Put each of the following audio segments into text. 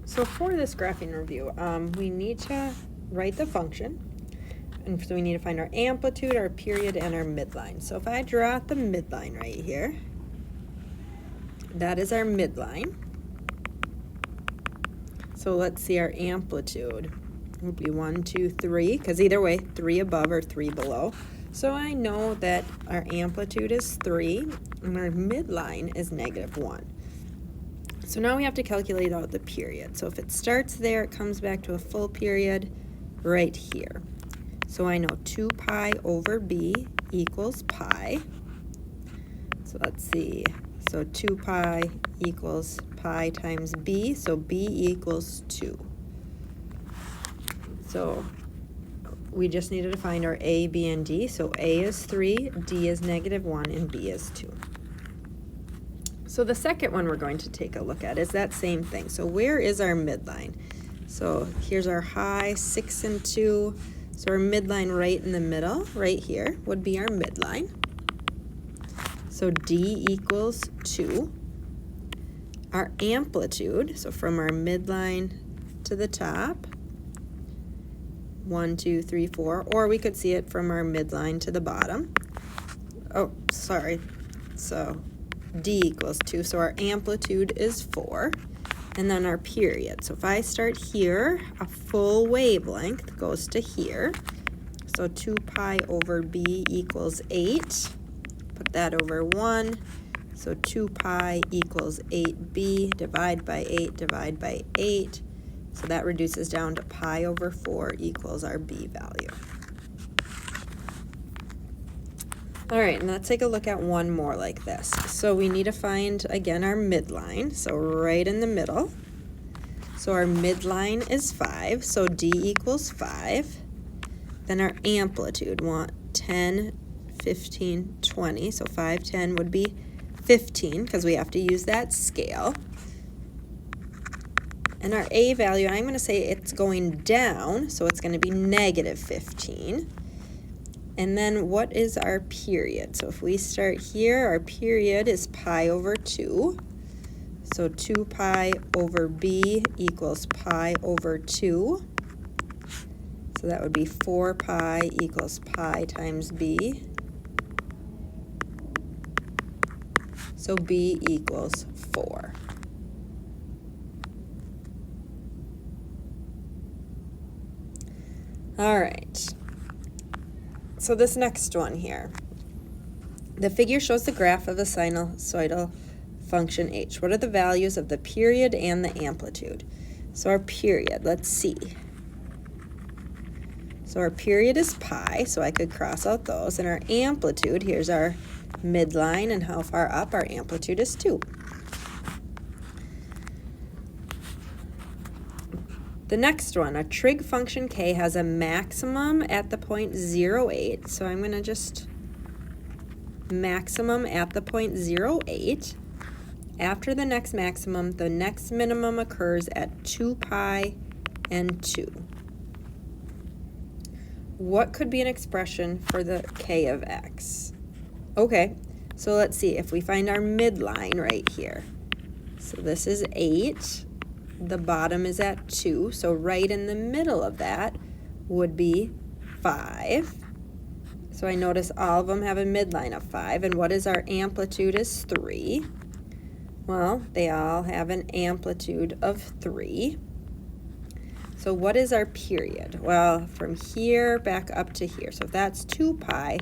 So for this graphing review, we need to write the function. And so we need to find our amplitude, our period, and our midline. So if I draw out the midline right here, that is our midline. So let's see, our amplitude would be 1, 2, 3, because either way, 3 above or 3 below. So I know that our amplitude is 3, and our midline is -1. So now we have to calculate out the period. So if it starts there, it comes back to a full period right here. So I know 2 pi over b equals pi. So let's see. So 2 pi equals pi times b, so b equals 2. So we just needed to find our a, b, and d. So a is 3, d is -1, and b is 2. So the second one we're going to take a look at is that same thing. So where is our midline? So here's our high, 6 and 2. So our midline right in the middle, right here, would be our midline. So d equals 2. Our amplitude, so from our midline to the top, 1, 2, 3, 4, or we could see it from our midline to the bottom. Oh, sorry. So d equals 2, so our amplitude is 4. And then our period. So if I start here, a full wavelength goes to here. So 2 pi over b equals 8. Put that over 1. So 2 pi equals 8b. Divide by 8, divide by 8. So that reduces down to pi over 4 equals our b value. All right, and let's take a look at one more like this. So we need to find, again, our midline, so right in the middle. So our midline is 5, so d equals 5. Then our amplitude, 10, 15, 20, so 5, 10 would be 15, because we have to use that scale. And our a value, I'm going to say it's going down, so it's going to be -15. And then what is our period? So if we start here, our period is pi over 2. So 2 pi over b equals pi over 2. So that would be 4 pi equals pi times b. So b equals 4. All right. So this next one here, the figure shows the graph of a sinusoidal function h. What are the values of the period and the amplitude? So our period, let's see. So our period is pi, so I could cross out those. And our amplitude, here's our midline and how far up, our amplitude is 2. The next one, a trig function k has a maximum at the point 0.8. So I'm going to just maximum at the point 0.8. After the next maximum, the next minimum occurs at 2 pi and 2. What could be an expression for the k of x? Okay, so let's see if we find our midline right here. So this is 8. The bottom is at 2, so right in the middle of that would be 5. So I notice all of them have a midline of 5, and what is our amplitude is 3. Well, they all have an amplitude of 3. So what is our period? Well, from here back up to here. So if that's 2 pi,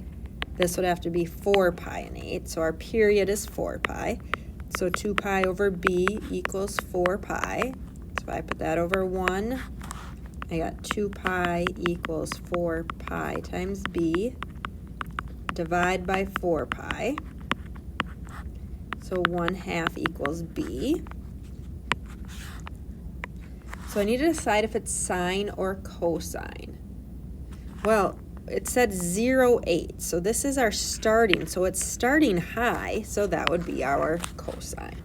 this would have to be 4 pi and 8. So our period is 4 pi. So 2 pi over b equals 4 pi. So if I put that over 1, I got 2 pi equals 4 pi times b. Divide by 4 pi. So 1/2 equals b. So I need to decide if it's sine or cosine. Well, it said 0.8, so this is our starting. So it's starting high, so that would be our cosine.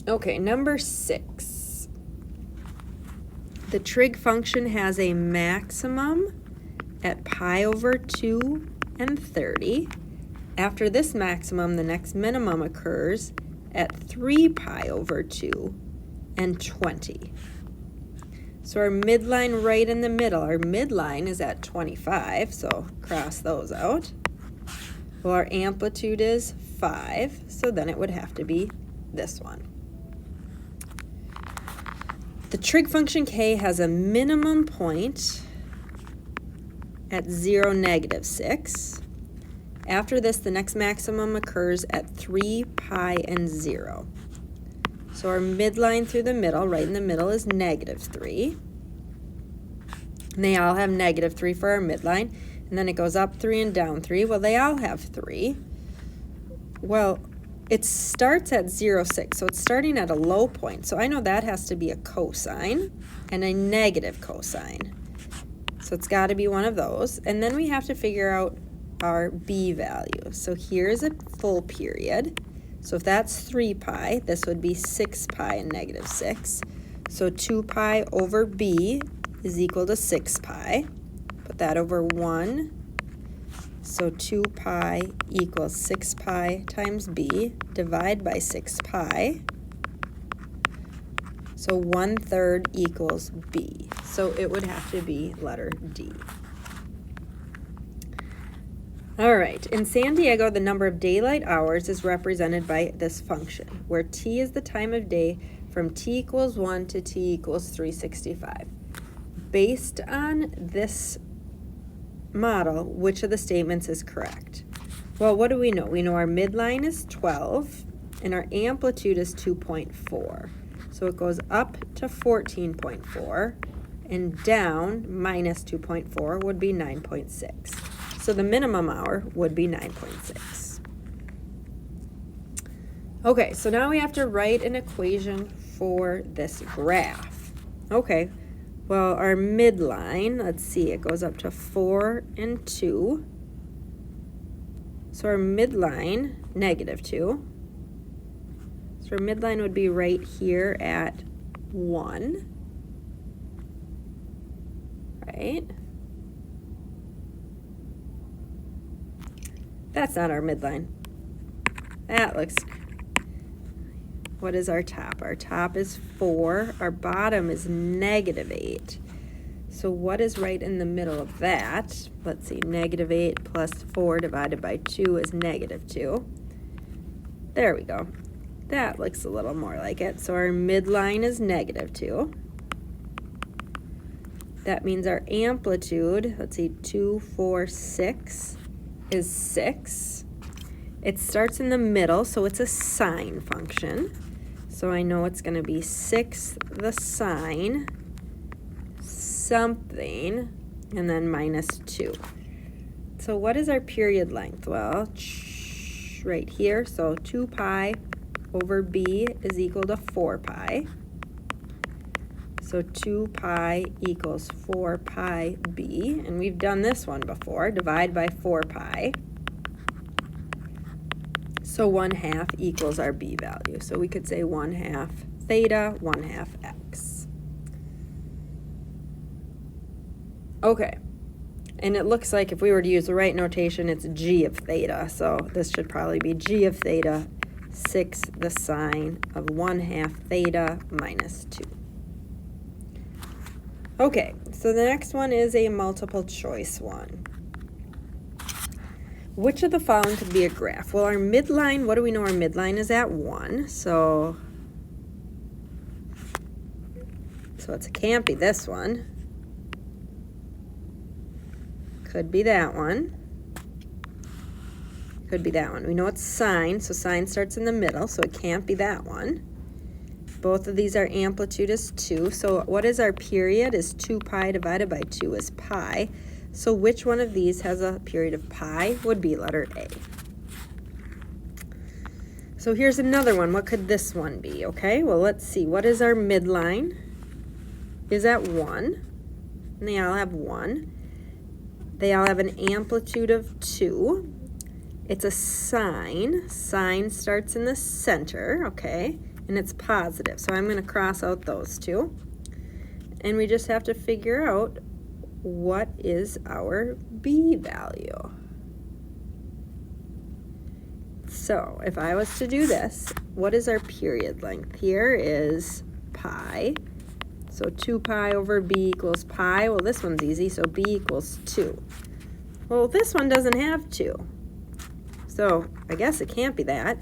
Okay, number 6. The trig function has a maximum at pi over 2 and 30. After this maximum, the next minimum occurs at 3 pi over 2 and 20. So our midline right in the middle, our midline is at 25, so cross those out. Well, our amplitude is 5, so then it would have to be this one. The trig function k has a minimum point at 0, -6. After this, the next maximum occurs at 3, pi, and 0. So our midline through the middle, right in the middle, is -3. And they all have -3 for our midline. And then it goes up 3 and down 3. Well, they all have 3. Well, it starts at 0, 6, so it's starting at a low point. So I know that has to be a cosine and a negative cosine. So it's got to be one of those. And then we have to figure out our b value. So here's a full period. So if that's 3 pi, this would be 6 pi and -6. So 2 pi over b is equal to 6 pi. Put that over 1. So 2 pi equals 6 pi times b. Divide by 6 pi. So 1/3 equals b. So it would have to be letter D. All right, in San Diego, the number of daylight hours is represented by this function, where t is the time of day from t equals 1 to t equals 365. Based on this model, which of the statements is correct? Well, what do we know? We know our midline is 12, and our amplitude is 2.4. So it goes up to 14.4, and down minus 2.4 would be 9.6. So the minimum hour would be 9.6. Okay, so now we have to write an equation for this graph. Okay, well, our midline, let's see, it goes up to 4 and 2. So our midline, -2. So our midline would be right here at 1, right? That's not our midline. That looks, what is our top? Our top is 4. Our bottom is -8. So what is right in the middle of that? Let's see, -8 plus 4 divided by 2 is -2. There we go. That looks a little more like it. So our midline is -2. That means our amplitude, let's see, 2, 4, 6. Is 6. It starts in the middle, so it's a sine function. So I know it's going to be 6 the sine something, and then -2. So what is our period length? Well, right here, so 2 pi over b is equal to 4 pi. So 2 pi equals 4 pi b, and we've done this one before. Divide by 4 pi. So 1/2 equals our b value. So we could say 1/2 theta, 1/2 x. Okay, and it looks like if we were to use the right notation, it's g of theta. So this should probably be g of theta, 6 the sine of 1/2 theta minus 2. Okay, so the next one is a multiple choice one. Which of the following could be a graph? Well, our midline, what do we know our midline is at? 1. So it can't be this one. Could be that one. Could be that one. We know it's sine, so sine starts in the middle, so it can't be that one. Both of these, our amplitude is 2. So what is our period? Is 2 pi divided by 2 is pi. So which one of these has a period of pi? Would be letter A. So here's another one. What could this one be? Okay, well, let's see. What is our midline? Is at 1. And they all have 1. They all have an amplitude of 2. It's a sine. Sine starts in the center, okay? And it's positive, so I'm going to cross out those two. And we just have to figure out what is our b value. So if I was to do this, what is our period length? Here is pi. So 2 pi over b equals pi. Well, this one's easy, so b equals 2. Well, this one doesn't have 2. So I guess it can't be that.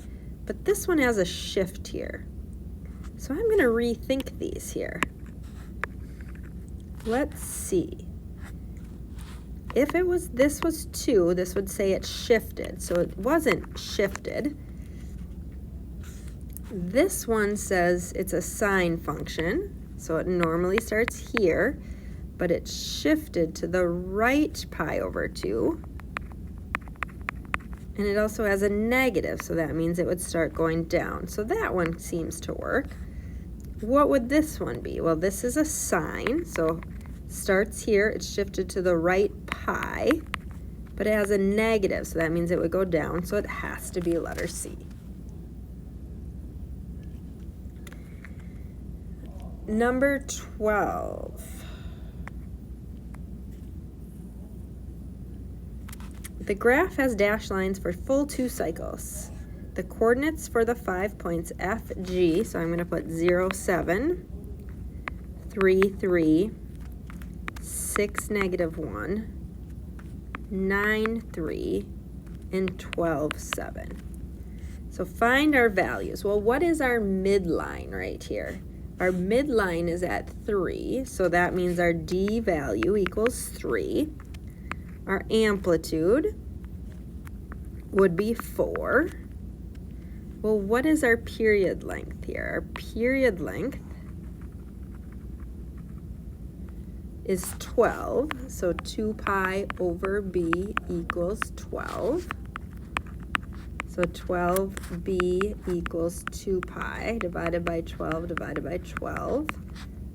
But this one has a shift here. So I'm going to rethink these here. Let's see. If this was 2, this would say it shifted. So it wasn't shifted. This one says it's a sine function. So it normally starts here, but it shifted to the right pi over 2. And it also has a negative, so that means it would start going down. So that one seems to work. What would this one be? Well, this is a sine, so it starts here, it's shifted to the right pi, but it has a negative, so that means it would go down, so it has to be letter C. Number 12. The graph has dashed lines for full 2 cycles. The coordinates for the 5 points F, G, so I'm going to put 0, 7, 3, 3, 6, negative 1, 9, 3, and 12, 7. So find our values. Well, what is our midline right here? Our midline is at 3, so that means our D value equals 3. Our amplitude would be 4. Well, what is our period length here? Our period length is 12, so 2 pi over b equals 12. So 12b equals 2 pi divided by 12 divided by 12.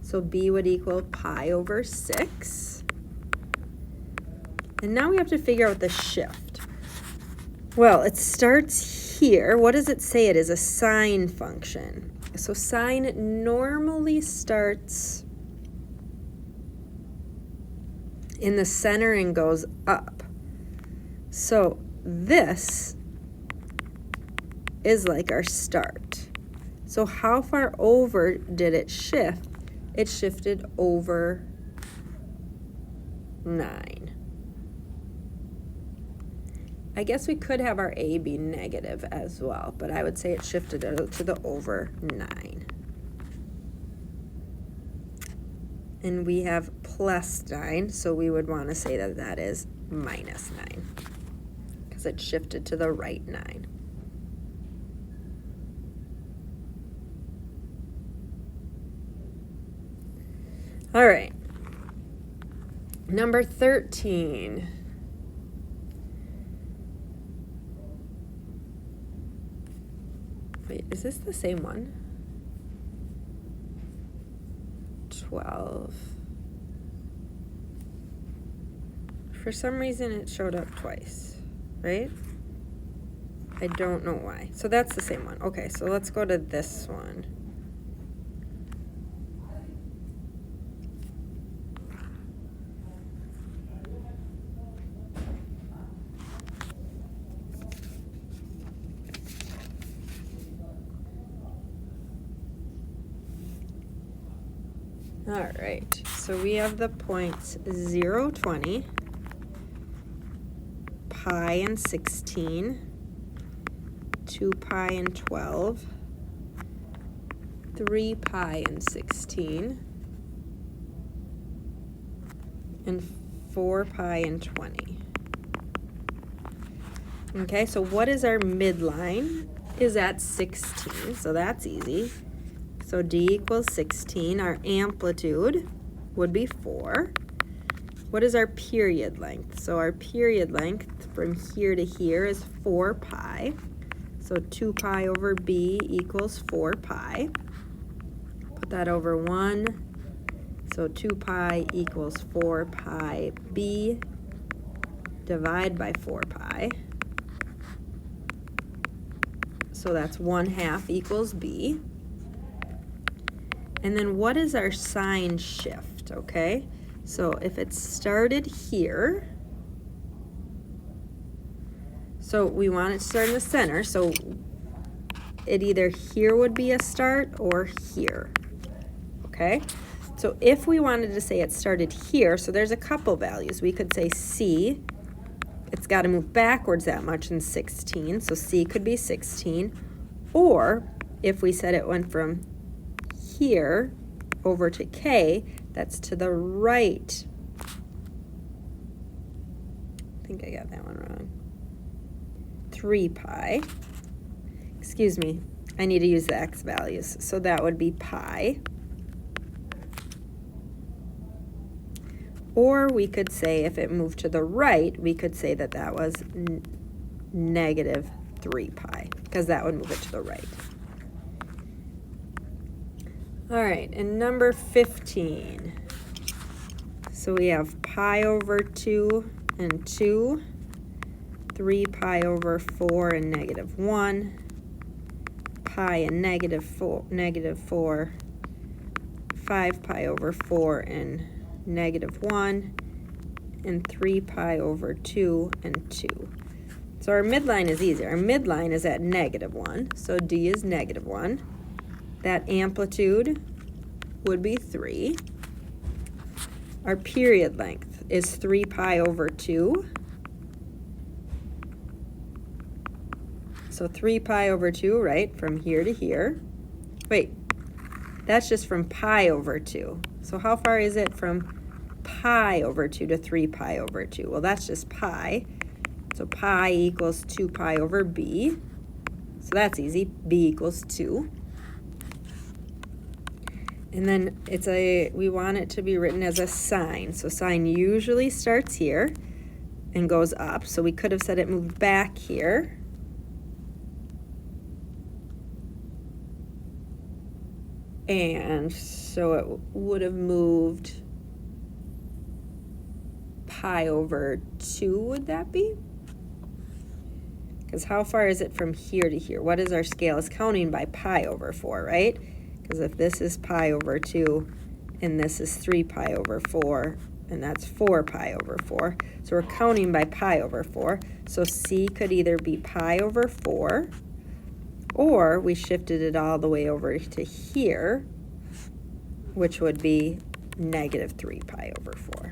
So b would equal pi over 6. And now we have to figure out the shift. Well, it starts here. What does it say? It is a sine function. So sine normally starts in the center and goes up. So this is like our start. So how far over did it shift? It shifted over 9. I guess we could have our A be negative as well, but I would say it shifted to the over 9. And we have plus 9, so we would want to say that that is minus 9, because it shifted to the right 9. All right, number 13. Wait, is this the same one? 12. For some reason it showed up twice, right? I don't know why. So that's the same one. Okay, so let's go to this one. All right, so we have the points 0, 20, pi and 16, 2 pi and 12, 3 pi and 16, and 4 pi and 20. Okay, so what is our midline? Is at 16, so that's easy. So D equals 16. Our amplitude would be 4. What is our period length? So our period length from here to here is 4 pi. So 2 pi over b equals 4 pi. Put that over 1. So 2 pi equals 4 pi b. Divide by 4 pi. So that's 1/2 equals b. And then what is our sine shift, okay? So if it started here, so we want it to start in the center, so it either here would be a start or here. okay? So if we wanted to say it started here, so there's a couple values. We could say C, it's got to move backwards that much in 16, so C could be 16. Or if we said it went from here over to K, that's to the right. I think I got that one wrong. 3 pi. Excuse me, I need to use the x values. So that would be pi. Or we could say if it moved to the right, we could say that that was negative 3 pi, because that would move it to the right. All right, and number 15. So we have pi over 2 and 2, 3 pi over 4 and negative 1, pi and negative 4, 5 pi over 4 and negative 1, and 3 pi over 2 and 2. So our midline is easy. Our midline is at negative 1, so D is negative 1. That amplitude would be 3. Our period length is 3 pi over 2. So 3 pi over 2, right, from here to here. Wait, that's just from pi over 2. So how far is it from pi over 2 to 3 pi over 2? Well, that's just pi. So pi equals 2 pi over b. So that's easy. B equals 2. And then we want it to be written as a sine. So sine usually starts here and goes up. So we could have said it moved back here. And so it would have moved pi over 2, would that be? Because how far is it from here to here? What is our scale? It's counting by pi over 4, right? Because if this is pi over 2, and this is 3 pi over 4, and that's 4 pi over 4. So we're counting by pi over 4. So C could either be pi over 4, or we shifted it all the way over to here, which would be negative 3 pi over 4.